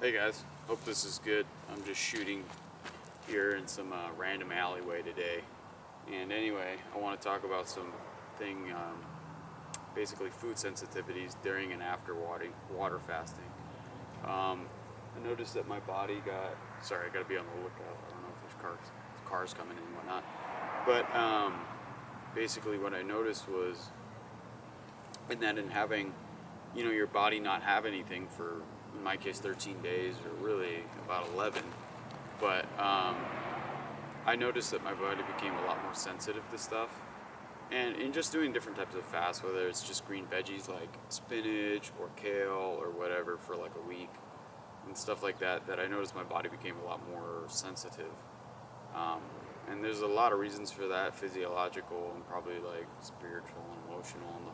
Hey guys, hope this is good. I'm just shooting here in some random alleyway today. And anyway, I want to talk about something, basically food sensitivities during and after water fasting. I noticed that my body got, sorry, I gotta be on the lookout. I don't know if there's cars coming in and whatnot. But basically what I noticed was, in having, your body not have anything for, in my case, 13 days, or really about 11. But I noticed that my body became a lot more sensitive to stuff. And in just doing different types of fasts, whether it's just green veggies like spinach or kale or whatever for like a week and stuff like that, that I noticed my body became a lot more sensitive. And there's a lot of reasons for that, physiological and probably like spiritual and emotional and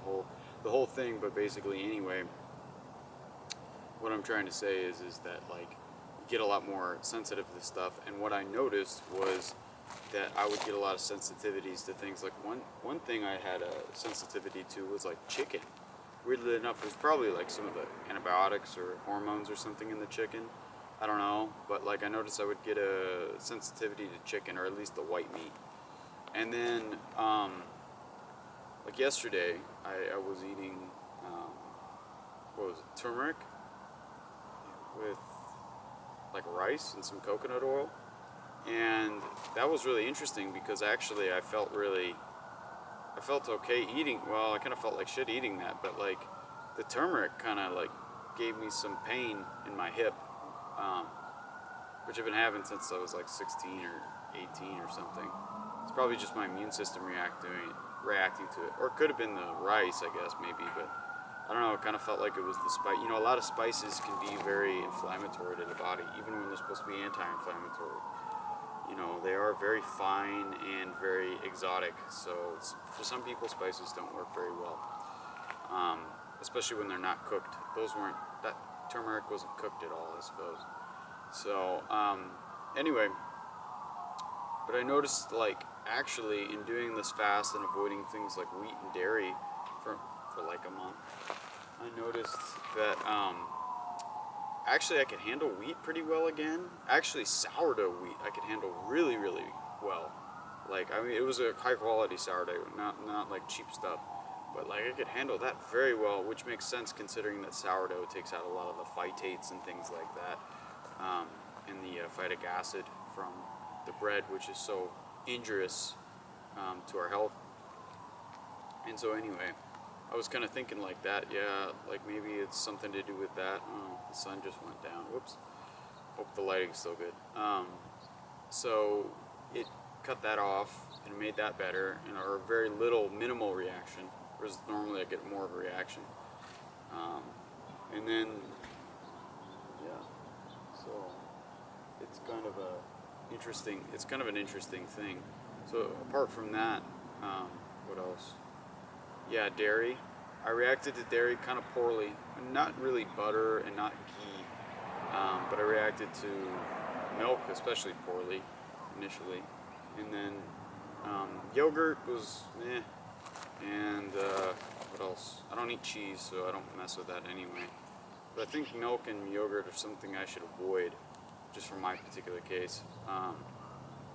the whole thing. But basically, anyway, what I'm trying to say is that like you get a lot more sensitive to stuff. And what I noticed was that I would get a lot of sensitivities to things. Like one thing I had a sensitivity to was like chicken. Weirdly enough, it was probably like some of the antibiotics or hormones or something in the chicken. I don't know, but like I noticed I would get a sensitivity to chicken, or at least the white meat. And then, like yesterday, I was eating, what was it, turmeric with like rice and some coconut oil. And that was really interesting because actually I felt okay eating, well, I kind of felt like shit eating that, but like the turmeric kind of like gave me some pain in my hip, which I've been having since I was like 16 or 18 or something. It's probably just my immune system reacting to it. Or it could have been the rice, I guess, maybe, but I don't know, it kind of felt like it was the spice. A lot of spices can be very inflammatory to the body, even when they're supposed to be anti-inflammatory. They are very fine and very exotic, so for some people spices don't work very well, especially when they're not cooked. That turmeric wasn't cooked at all, I suppose. So anyway, but I noticed, like, actually in doing this fast and avoiding things like wheat and dairy for like a month, I noticed that actually I could handle wheat pretty well again. Actually, sourdough wheat I could handle really, really well. Like, I mean, it was a high quality sourdough, not like cheap stuff. But like I could handle that very well, which makes sense considering that sourdough takes out a lot of the phytates and things like that, and the phytic acid from the bread, which is so injurious to our health. And so anyway, I was kind of thinking like that, yeah, like maybe it's something to do with that. Oh, the sun just went down. Whoops. Hope the lighting's still good. So it cut that off and made that better, or a very minimal reaction, whereas normally I get more of a reaction. And then, yeah, so it's kind of an interesting thing. So apart from that, what else? Yeah, dairy. I reacted to dairy kind of poorly. Not really butter and not ghee, but I reacted to milk especially poorly initially. And then yogurt was meh. And what else? I don't eat cheese, so I don't mess with that anyway. But I think milk and yogurt are something I should avoid, just for my particular case.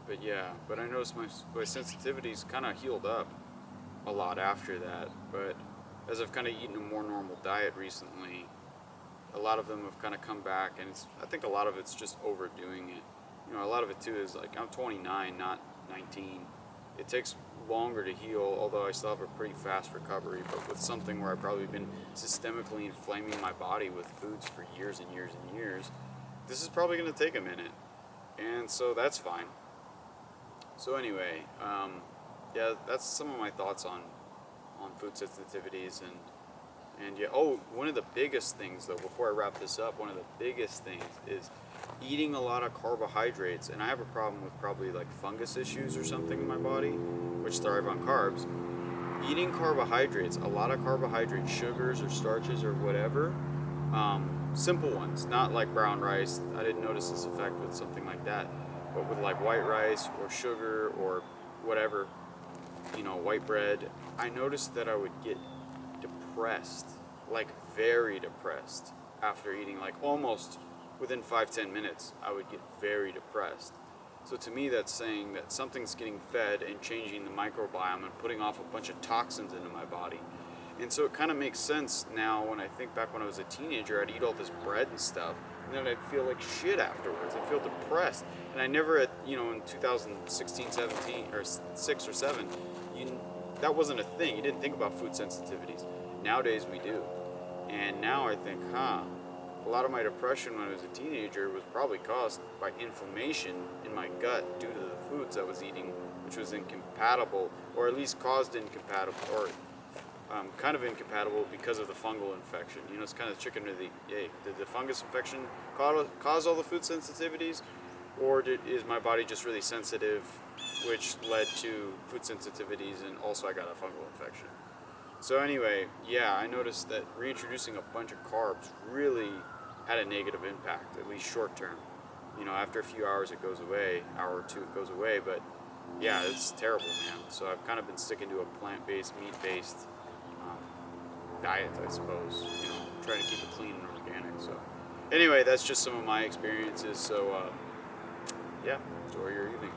But I noticed my sensitivities kind of healed up a lot after that. But as I've kind of eaten a more normal diet recently, a lot of them have kind of come back, and I think a lot of it's just overdoing it. A lot of it too is like I'm 29, not 19. It takes longer to heal, although I still have a pretty fast recovery, but with something where I've probably been systemically inflaming my body with foods for years and years and years, this is probably going to take a minute. And so that's fine. So anyway, yeah, that's some of my thoughts on food sensitivities and yeah. Oh, one of the biggest things though, before I wrap this up, one of the biggest things is eating a lot of carbohydrates. And I have a problem with probably like fungus issues or something in my body, which thrive on carbs. Eating carbohydrates, a lot of carbohydrates, sugars or starches or whatever, simple ones, not like brown rice. I didn't notice this effect with something like that, but with like white rice or sugar or whatever, white bread, I noticed that I would get depressed, like very depressed, after eating like almost within 5-10 minutes, I would get very depressed. So to me, that's saying that something's getting fed and changing the microbiome and putting off a bunch of toxins into my body. And so it kind of makes sense now when I think back when I was a teenager, I'd eat all this bread and stuff, and then I'd feel like shit afterwards. I'd feel depressed. And I never, in 2016, 17, or 6 or 7, that wasn't a thing. You didn't think about food sensitivities. Nowadays we do. And now I think, a lot of my depression when I was a teenager was probably caused by inflammation in my gut due to the foods I was eating, which was incompatible, or at least caused incompatible, or kind of incompatible because of the fungal infection. It's kind of chicken or the egg. Did the fungus infection cause all the food sensitivities, or is my body just really sensitive, which led to food sensitivities, and also I got a fungal infection? So anyway, yeah, I noticed that reintroducing a bunch of carbs really had a negative impact, at least short term. After a few hours it goes away, hour or two it goes away, but yeah, it's terrible, man. So I've kind of been sticking to a plant-based, meat-based diet, I suppose, trying to keep it clean and organic. So anyway, that's just some of my experiences. So yeah, enjoy your evening.